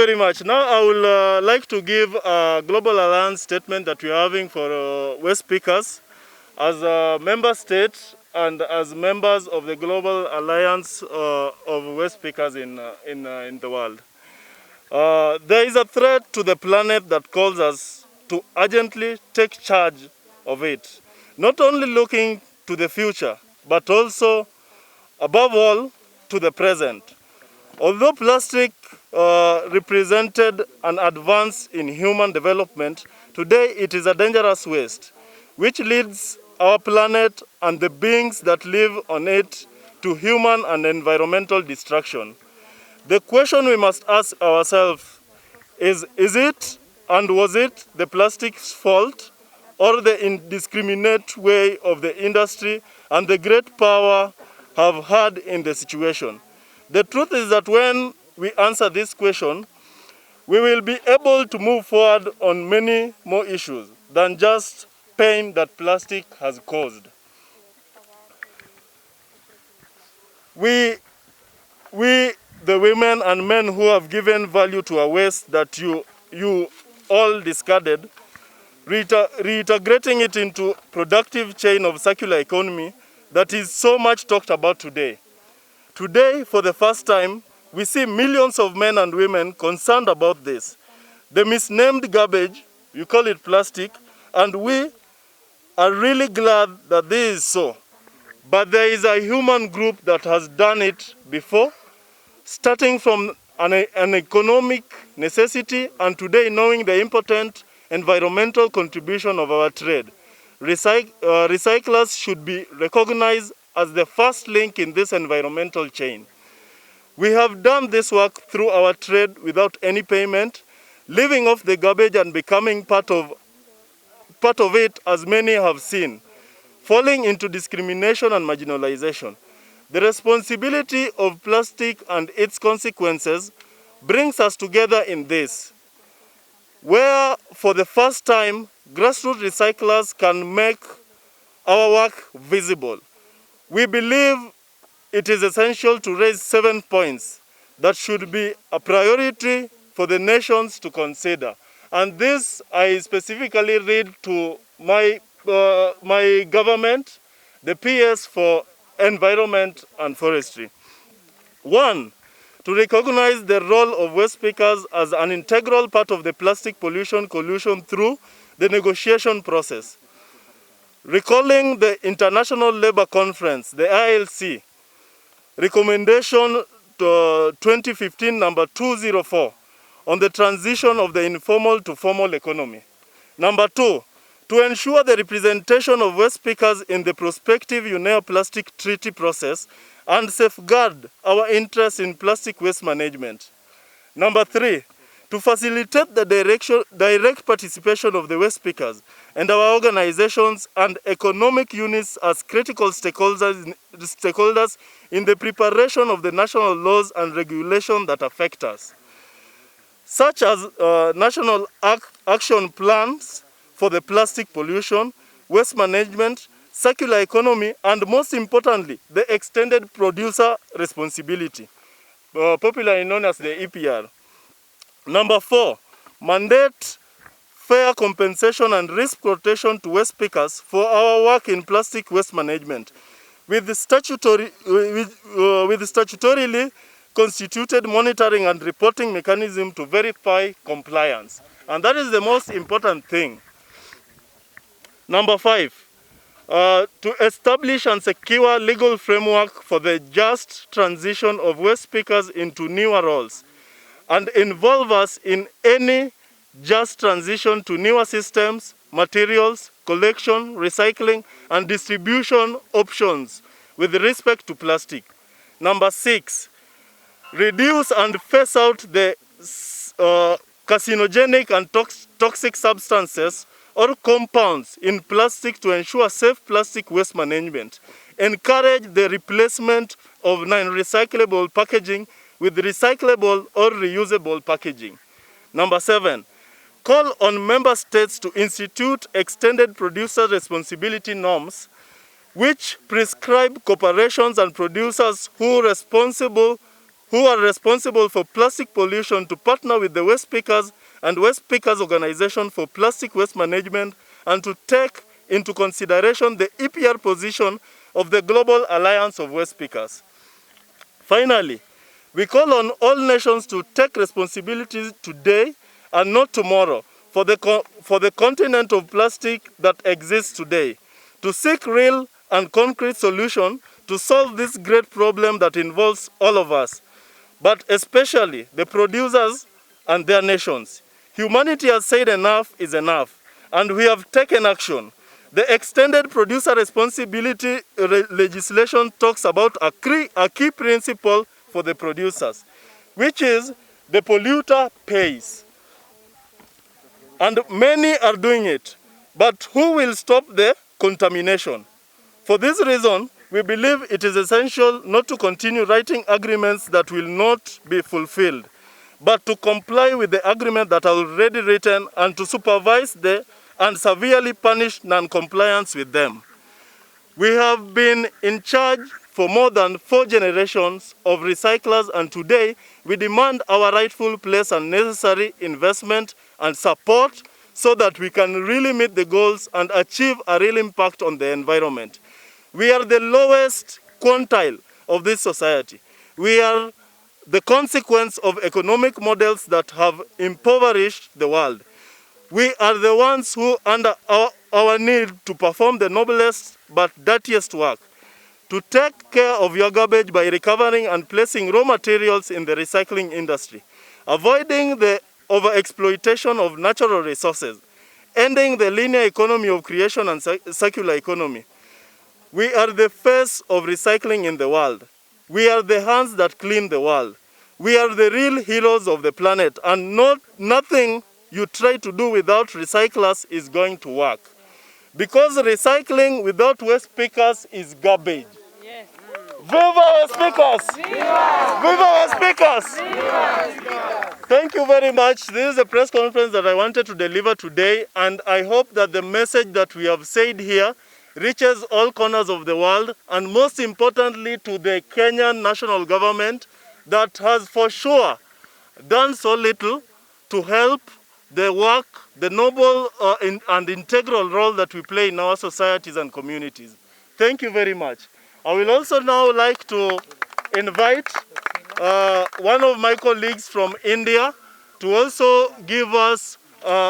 very much. Now I would like to give a Global Alliance statement that we are having for waste pickers as a member state and as members of the Global Alliance of waste pickers in the world. There is a threat to the planet that calls us to urgently take charge of it, not only looking to the future, but also, above all, to the present. Although plastic represented an advance in human development, today it is a dangerous waste, which leads our planet and the beings that live on it to human and environmental destruction. The question we must ask ourselves is it and was it the plastic's fault, or the indiscriminate way of the industry and the great power have had in the situation? The truth is that when we answer this question, we will be able to move forward on many more issues than just pain that plastic has caused. We, the women and men who have given value to our waste that you all discarded, reintegrating it into productive chain of circular economy that is so much talked about today. Today, for the first time, we see millions of men and women concerned about this. The misnamed garbage, you call it plastic, and we are really glad that this is so. But there is a human group that has done it before, starting from an economic necessity, and today knowing the important environmental contribution of our trade. Recyclers should be recognized as the first link in this environmental chain. We have done this work through our trade without any payment, living off the garbage and becoming part of it, as many have seen, falling into discrimination and marginalization. The responsibility of plastic and its consequences brings us together in this, where for the first time, grassroots recyclers can make our work visible. We believe it is essential to raise 7 points that should be a priority for the nations to consider. And this I specifically read to my government, the PS for Environment and Forestry. 1, to recognize the role of waste pickers as an integral part of the plastic pollution solution through the negotiation process. Recalling the International Labour Conference, the ILC, recommendation 2015 number 204 on the transition of the informal to formal economy. Number 2, to ensure the representation of waste pickers in the prospective UNEA plastic treaty process and safeguard our interests in plastic waste management. Number 3, to facilitate the direct participation of the waste pickers and our organizations and economic units as critical stakeholders in the preparation of the national laws and regulations that affect us, such as national action plans for the plastic pollution, waste management, circular economy, and most importantly, the extended producer responsibility, popularly known as the EPR. Number 4, mandate fair compensation and risk protection to waste pickers for our work in plastic waste management, with the statutorily constituted monitoring and reporting mechanism to verify compliance. And that is the most important thing. Number 5, to establish and secure legal framework for the just transition of waste pickers into newer roles, and involve us in any just transition to newer systems, materials, collection, recycling, and distribution options with respect to plastic. Number 6, reduce and phase out the carcinogenic and toxic substances or compounds in plastic to ensure safe plastic waste management. Encourage the replacement of non-recyclable packaging with recyclable or reusable packaging. Number 7, call on member states to institute extended producer responsibility norms which prescribe corporations and producers who who are responsible for plastic pollution to partner with the waste pickers and waste pickers organization for plastic waste management and to take into consideration the EPR position of the Global Alliance of Waste Pickers. Finally, we call on all nations to take responsibility today and not tomorrow for the continent of plastic that exists today, to seek real and concrete solutions to solve this great problem that involves all of us, but especially the producers and their nations. Humanity has said enough is enough, and we have taken action. The extended producer responsibility legislation talks about a key principle for the producers, which is the polluter pays. And many are doing it, but who will stop the contamination? For this reason, we believe it is essential not to continue writing agreements that will not be fulfilled, but to comply with the agreement that are already written and to supervise and severely punish non-compliance with them. We have been in charge for more than 4 generations of recyclers, and today we demand our rightful place and necessary investment and support so that we can really meet the goals and achieve a real impact on the environment. We are the lowest quintile of this society. We are the consequence of economic models that have impoverished the world. We are the ones who, under our need to perform the noblest but dirtiest work, to take care of your garbage by recovering and placing raw materials in the recycling industry, avoiding the overexploitation of natural resources, ending the linear economy of creation and circular economy. We are the face of recycling in the world. We are the hands that clean the world. We are the real heroes of the planet, and nothing you try to do without recyclers is going to work. Because recycling without waste pickers is garbage. Yes. Viva waste pickers! Viva! Viva waste pickers! Viva! Thank you very much. This is a press conference that I wanted to deliver today, and I hope that the message that we have said here reaches all corners of the world, and most importantly to the Kenyan national government that has for sure done so little to help the work, the noble and integral role that we play in our societies and communities. Thank you very much. I will also now like to invite one of my colleagues from India to also give us